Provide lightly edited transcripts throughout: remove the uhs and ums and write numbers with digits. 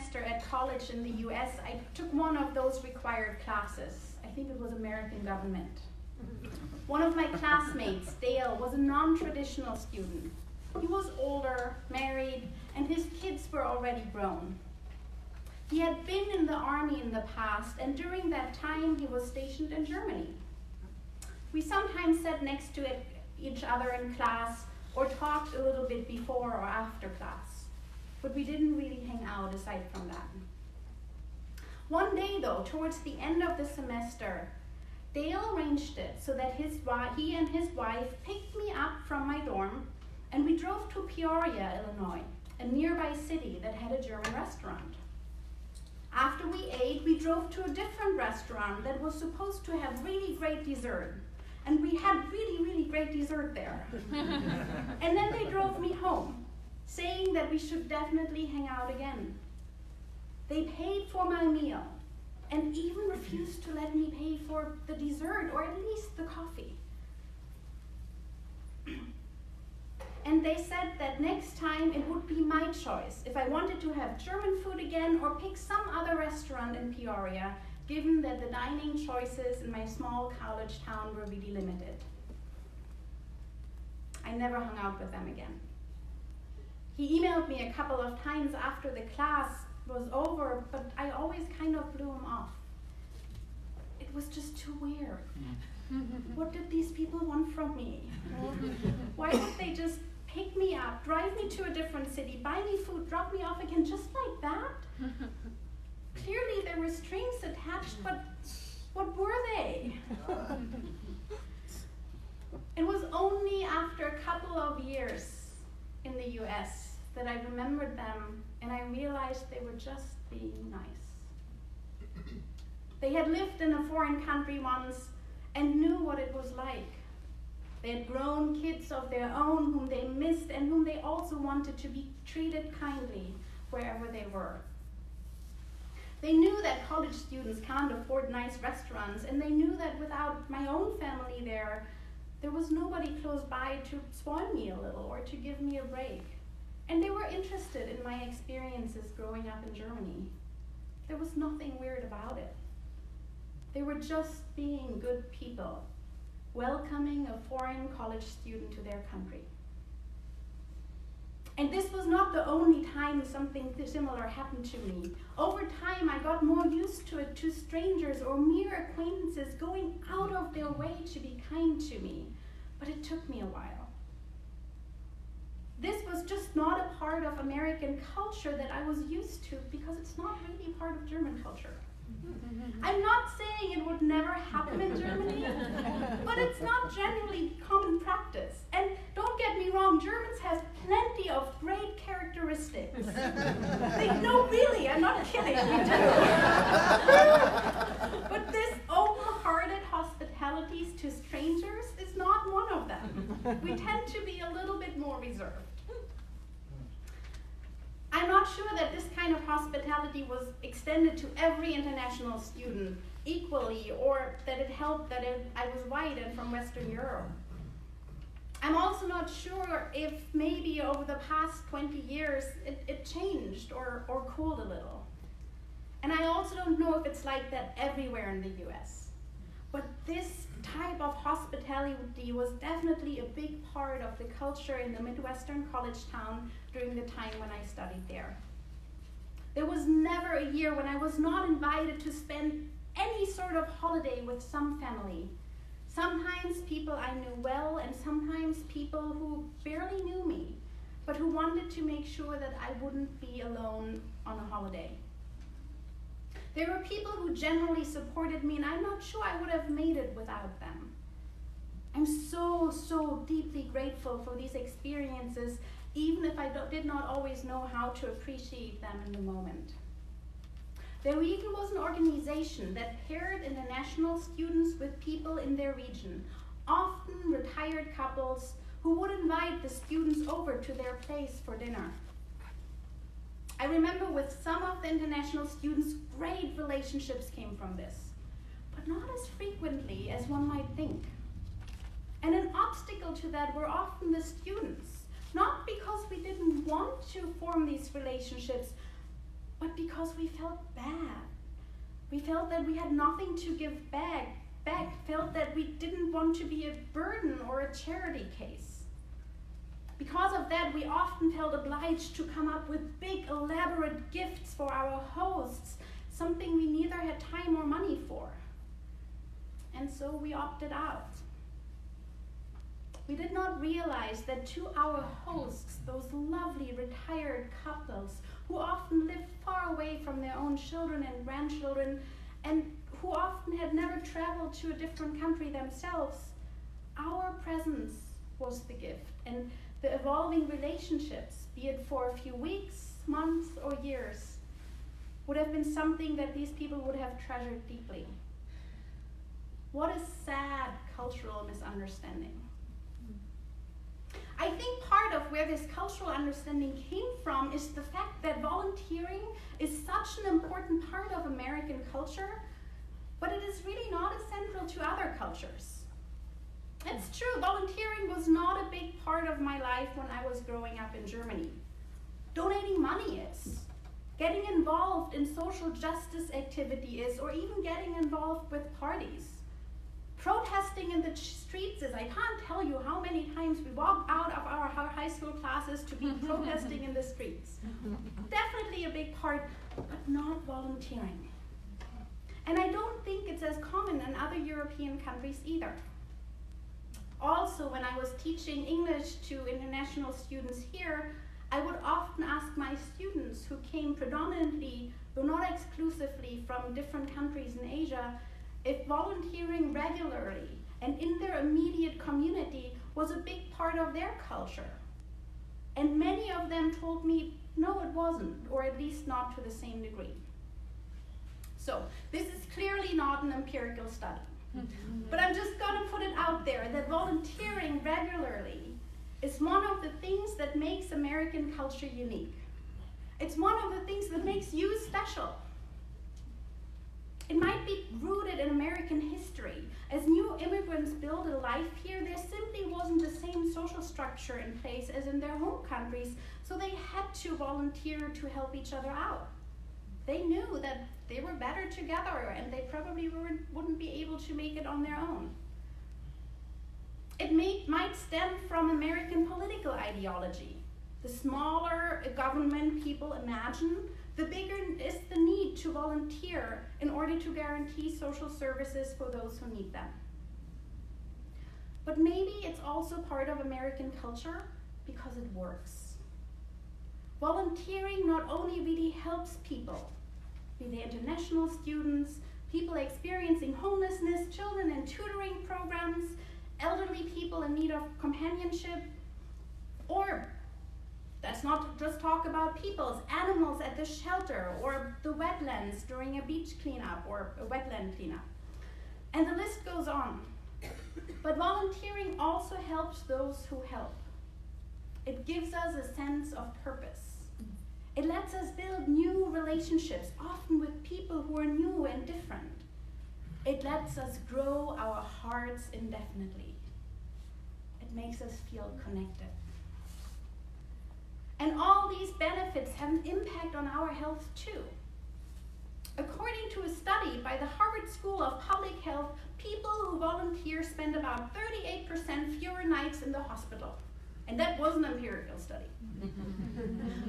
semester at college in the US, I took one of those required classes. I think it was American government. One of my classmates, Dale, was a non-traditional student. He was older, married, and his kids were already grown. He had been in the army in the past, and during that time he was stationed in Germany. We sometimes sat next to each other in class or talked a little bit before or after class, but we didn't really hang out aside from that. One day though, towards the end of the semester, Dale arranged it so that he and his wife picked me up from my dorm, and we drove to Peoria, Illinois, a nearby city that had a German restaurant. After we ate, we drove to a different restaurant that was supposed to have really great dessert. And we had really, really great dessert there. And then they drove me home, saying that we should definitely hang out again. They paid for my meal and even refused to let me pay for the dessert, or at least the coffee. And they said that next time it would be my choice if I wanted to have German food again or pick some other restaurant in Peoria, given that the dining choices in my small college town were really limited. I never hung out with them again. He emailed me a couple of times after the class was over, but I always kind of blew him off. It was just too weird. What did these people want from me? Why would they just pick me up, drive me to a different city, buy me food, drop me off again just like that? Clearly there were strings attached, but what were they? It was only after a couple of years in the US that I remembered them, and I realized they were just being nice. They had lived in a foreign country once and knew what it was like. They had grown kids of their own whom they missed and whom they also wanted to be treated kindly wherever they were. They knew that college students can't afford nice restaurants, and they knew that without my own family there was nobody close by to spoil me a little or to give me a break. And they were interested in my experiences growing up in Germany. There was nothing weird about it. They were just being good people, welcoming a foreign college student to their country. And this was not the only time something similar happened to me. Over time, I got more used to it, to strangers or mere acquaintances going out of their way to be kind to me. But it took me a while. This was just not a part of American culture that I was used to, because it's not really part of German culture. I'm not saying it would never happen in Germany, but it's not generally common practice. And don't get me wrong, Germans have plenty of great characteristics. No, really, I'm not kidding, we do. But this open-hearted hospitality to strangers is not one of them. We tend to be a little bit more reserved. I'm not sure that this kind of hospitality was extended to every international student equally, or that it helped that I was white and from Western Europe. I'm also not sure if maybe over the past 20 years it changed or cooled a little. And I also don't know if it's like that everywhere in the US. But this type of hospitality was definitely a big part of the culture in the Midwestern college town during the time when I studied there. There was never a year when I was not invited to spend any sort of holiday with some family. Sometimes people I knew well, and sometimes people who barely knew me, but who wanted to make sure that I wouldn't be alone on a holiday. There were people who generally supported me, and I'm not sure I would have made it without them. I'm so, so deeply grateful for these experiences, even if I did not always know how to appreciate them in the moment. There even was an organization that paired international students with people in their region, often retired couples who would invite the students over to their place for dinner. I remember with some of the international students, great relationships came from this, but not as frequently as one might think. And an obstacle to that were often the students, not because we didn't want to form these relationships, but because we felt bad. We felt that we had nothing to give back, felt that we didn't want to be a burden or a charity case. Because of that, we often felt obliged to come up with big, elaborate gifts for our hosts, something we neither had time or money for. And so we opted out. We did not realize that to our hosts, those lovely retired couples who often lived far away from their own children and grandchildren, and who often had never traveled to a different country themselves, our presence was the gift, and the evolving relationships, be it for a few weeks, months, or years, would have been something that these people would have treasured deeply. What a sad cultural misunderstanding. I think part of where this cultural understanding came from is the fact that volunteering is such an important part of American culture, but it is really not essential to other cultures. It's true, volunteering was not a big part of my life when I was growing up in Germany. Donating money is. Getting involved in social justice activity is, or even getting involved with parties. Protesting in the streets is. I can't tell you how many times we walked out of our high school classes to be protesting in the streets. Definitely a big part, but not volunteering. And I don't think it's as common in other European countries either. Also, when I was teaching English to international students here, I would often ask my students who came predominantly, though not exclusively, from different countries in Asia, if volunteering regularly and in their immediate community was a big part of their culture. And many of them told me, no, it wasn't, or at least not to the same degree. So this is clearly not an empirical study. But I'm just going to put it out there that volunteering regularly is one of the things that makes American culture unique. It's one of the things that makes you special. It might be rooted in American history. As new immigrants built a life here, there simply wasn't the same social structure in place as in their home countries, so they had to volunteer to help each other out. They knew that they were better together and they probably wouldn't be able to make it on their own. It might stem from American political ideology. The smaller a government people imagine, the bigger is the need to volunteer in order to guarantee social services for those who need them. But maybe it's also part of American culture because it works. Volunteering not only really helps people, be they international students, people experiencing homelessness, children in tutoring programs, elderly people in need of companionship, or let's not just talk about peoples, animals at the shelter, or the wetlands during a beach cleanup or a wetland cleanup. And the list goes on. But volunteering also helps those who help. It gives us a sense of purpose. It lets us build new relationships, often with people who are new and different. It lets us grow our hearts indefinitely. It makes us feel connected. And all these benefits have an impact on our health too. According to a study by the Harvard School of Public Health, people who volunteer spend about 38% fewer nights in the hospital. And that was an empirical study.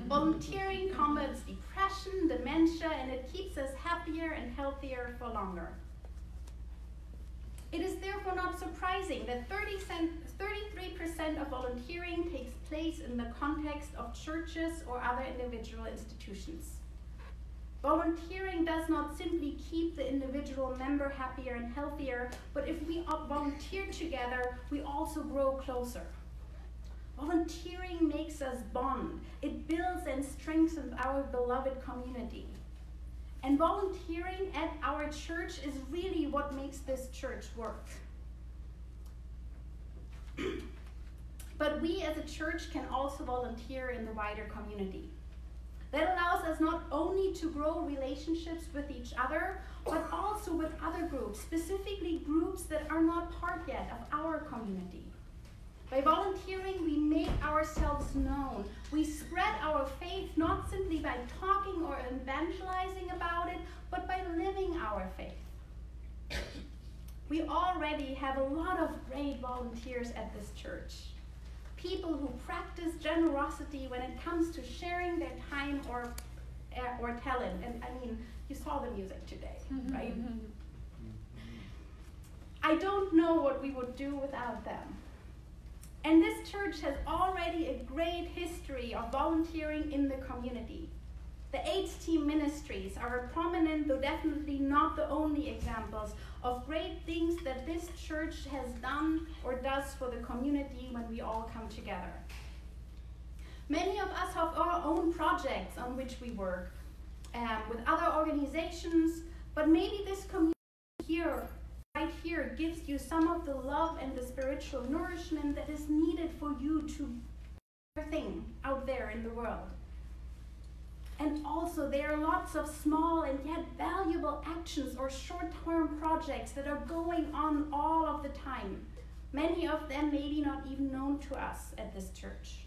Volunteering combats depression, dementia, and it keeps us happier and healthier for longer. It is therefore not surprising that 33% of volunteering takes place in the context of churches or other individual institutions. Volunteering does not simply keep the individual member happier and healthier, but if we volunteer together, we also grow closer. Volunteering makes us bond. It builds and strengthens our beloved community. And volunteering at our church is really what makes this church work. But we as a church can also volunteer in the wider community. That allows us not only to grow relationships with each other, but also with other groups, specifically groups that are not part yet of our community. By volunteering, we make ourselves known. We spread our faith not simply by talking or evangelizing about it, but by living our faith. We already have a lot of great volunteers at this church. People who practice generosity when it comes to sharing their time or talent. And I mean, you saw the music today, right? I don't know what we would do without them. And this church has already a great history of volunteering in the community. The HT ministries are prominent, though definitely not the only examples of great things that this church has done or does for the community when we all come together. Many of us have our own projects on which we work with other organizations, but maybe this community right here gives you some of the love and the spiritual nourishment that is needed for you to do your thing out there in the world. And also there are lots of small and yet valuable actions or short-term projects that are going on all of the time. Many of them maybe not even known to us at this church.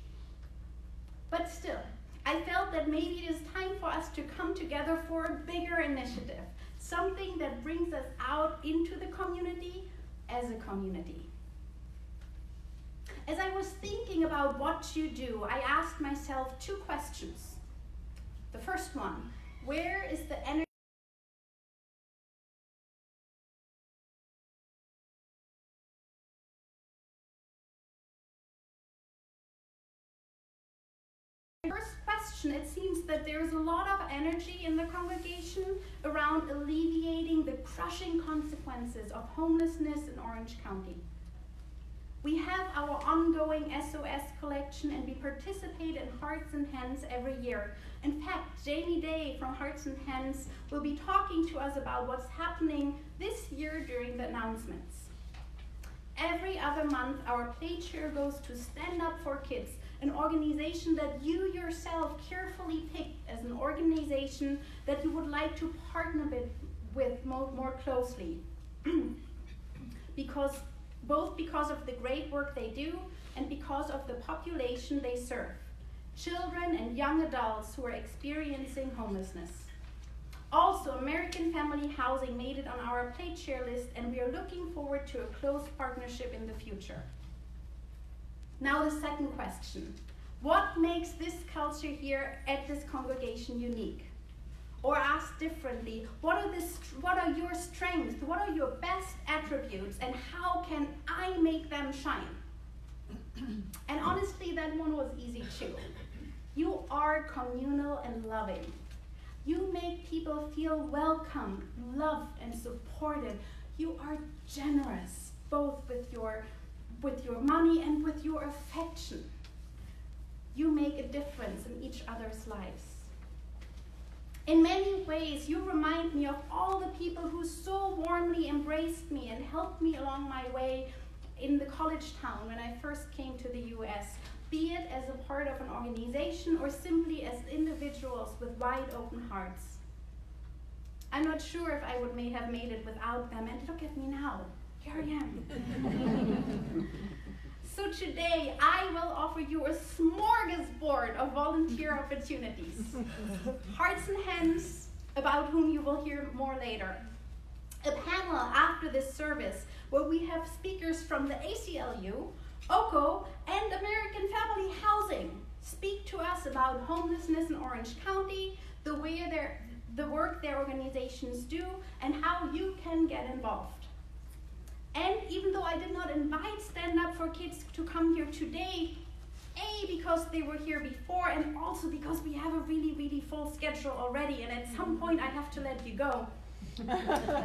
But still, I felt that maybe it is time for us to come together for a bigger initiative. Something that brings us out into the community as a community. As I was thinking about what you do, I asked myself two questions. The first one, where is the energy? First question, it seems that there's a lot of energy in the congregation around alleviating the crushing consequences of homelessness in Orange County. We have our ongoing SOS collection and we participate in Hearts and Hands every year. In fact, Jamie Day from Hearts and Hands will be talking to us about what's happening this year during the announcements. Every other month, our plate share goes to Stand Up for Kids, an organization that you yourself carefully picked as an organization that you would like to partner with more closely. Both because of the great work they do and because of the population they serve, children and young adults who are experiencing homelessness. Also, American Family Housing made it on our plate share list, and we are looking forward to a close partnership in the future. Now the second question. What makes this culture here at this congregation unique? Or asked differently, what are your strengths? What are your best attributes? And how can I make them shine? And honestly, that one was easy too. You are communal and loving. You make people feel welcome, loved, and supported. You are generous, both with your money and with your affection. You make a difference in each other's lives. In many ways, you remind me of all the people who so warmly embraced me and helped me along my way in the college town when I first came to the US, be it as a part of an organization or simply as individuals with wide open hearts. I'm not sure if I may have made it without them, and look at me now. Here I am. So today, I will offer you a smorgasbord of volunteer opportunities. Hearts and Hands, about whom you will hear more later. A panel after this service where we have speakers from the ACLU, OCO, and American Family Housing speak to us about homelessness in Orange County, the work their organizations do, and how you can get involved. And even though I did not invite Stand Up for Kids to come here today, A, because they were here before, and also because we have a really, really full schedule already, and at some point I have to let you go.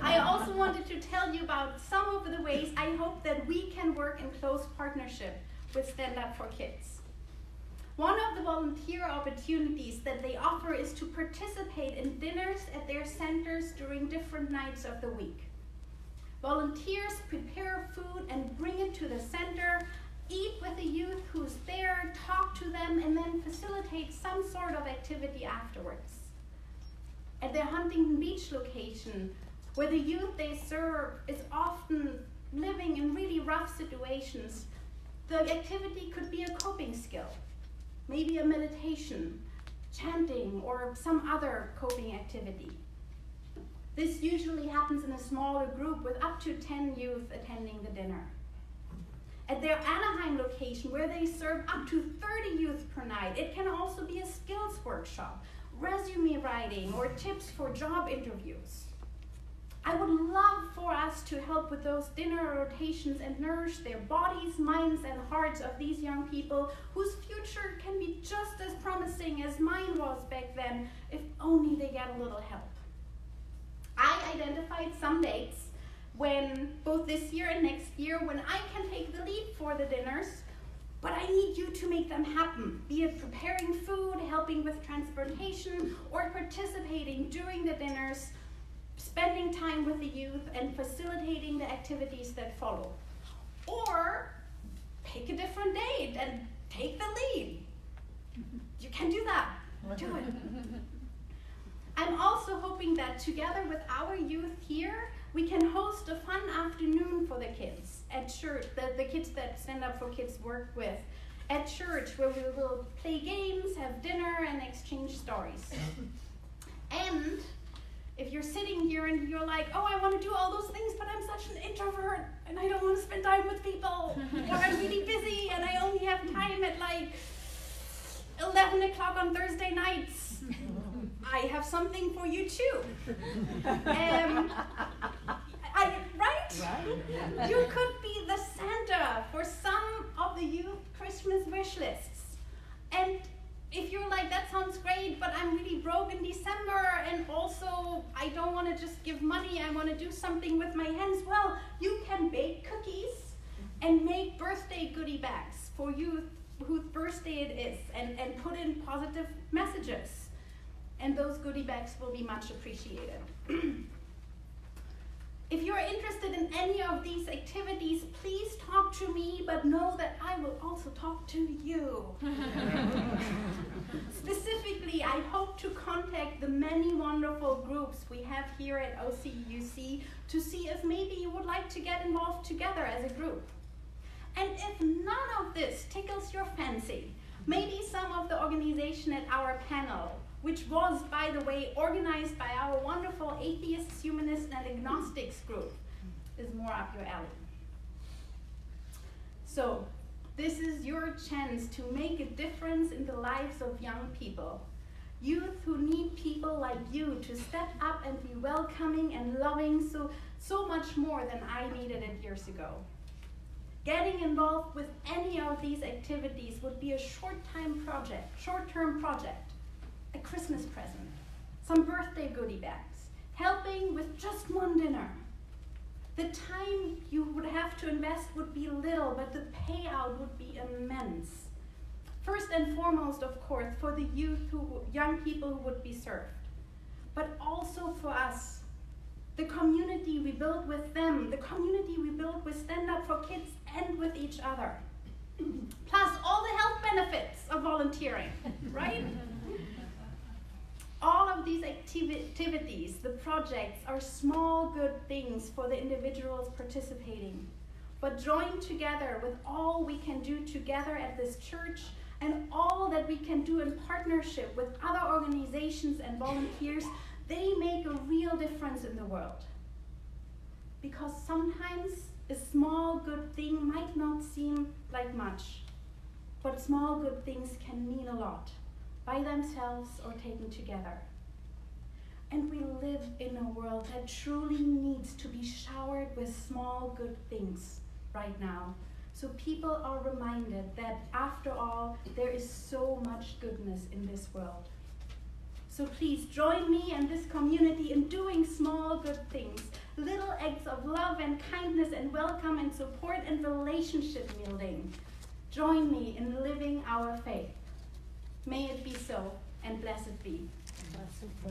I also wanted to tell you about some of the ways I hope that we can work in close partnership with Stand Up for Kids. One of the volunteer opportunities that they offer is to participate in dinners at their centers during different nights of the week. Volunteers prepare food and bring it to the center, eat with the youth who's there, talk to them, and then facilitate some sort of activity afterwards. At their Huntington Beach location, where the youth they serve is often living in really rough situations, The activity could be a coping skill, maybe a meditation, chanting, or some other coping activity. This usually happens in a smaller group with up to 10 youth attending the dinner. At their Anaheim location, where they serve up to 30 youth per night, it can also be a skills workshop, resume writing, or tips for job interviews. I would love for us to help with those dinner rotations and nourish their bodies, minds, and hearts of these young people whose future can be just as promising as mine was back then, if only they get a little help. I identified some dates when, both this year and next year, when I can take the lead for the dinners, but I need you to make them happen, be it preparing food, helping with transportation, or participating during the dinners, spending time with the youth, and facilitating the activities that follow. Or pick a different date and take the lead. You can do that. Do it. I'm also hoping that together with our youth here, we can host a fun afternoon for the kids at church, the kids that Stand Up for Kids work with, at church, where we will play games, have dinner, and exchange stories. And if you're sitting here and you're like, oh, I want to do all those things, but I'm such an introvert, and I don't want to spend time with people, or I'm really busy, and I only have time at like 11 o'clock on Thursday nights, I have something for you too. Right? You could be the Santa for some of the youth Christmas wish lists. And if you're like, that sounds great, but I'm really broke in December, and also I don't want to just give money, I want to do something with my hands, well, you can bake cookies and make birthday goodie bags for youth whose birthday it is, and put in positive messages. And those goodie bags will be much appreciated. If you're interested in any of these activities, please talk to me, but know that I will also talk to you. Specifically, I hope to contact the many wonderful groups we have here at OCUC to see if maybe you would like to get involved together as a group. And if none of this tickles your fancy, maybe some of the organization at our panel, which was, by the way, organized by our wonderful atheists, humanists, and agnostics group, is more up your alley. So, this is your chance to make a difference in the lives of young people. Youth who need people like you to step up and be welcoming and loving so much more than I needed it years ago. Getting involved with any of these activities would be a short-term project, a Christmas present, some birthday goodie bags, helping with just one dinner. The time you would have to invest would be little, but the payout would be immense. First and foremost, of course, for the young people who would be served, but also for us, the community we build with them, the community we build with Stand Up for Kids and with each other. Plus all the health benefits of volunteering, right? All of these activities, the projects, are small good things for the individuals participating. But joined together with all we can do together at this church and all that we can do in partnership with other organizations and volunteers, they make a real difference in the world. Because sometimes a small good thing might not seem like much, but small good things can mean a lot, by themselves or taken together. And we live in a world that truly needs to be showered with small good things right now. So people are reminded that after all, there is so much goodness in this world. So please join me and this community in doing small good things, little acts of love and kindness and welcome and support and relationship building. Join me in living our faith. May it be so, and blessed be. Blessed be.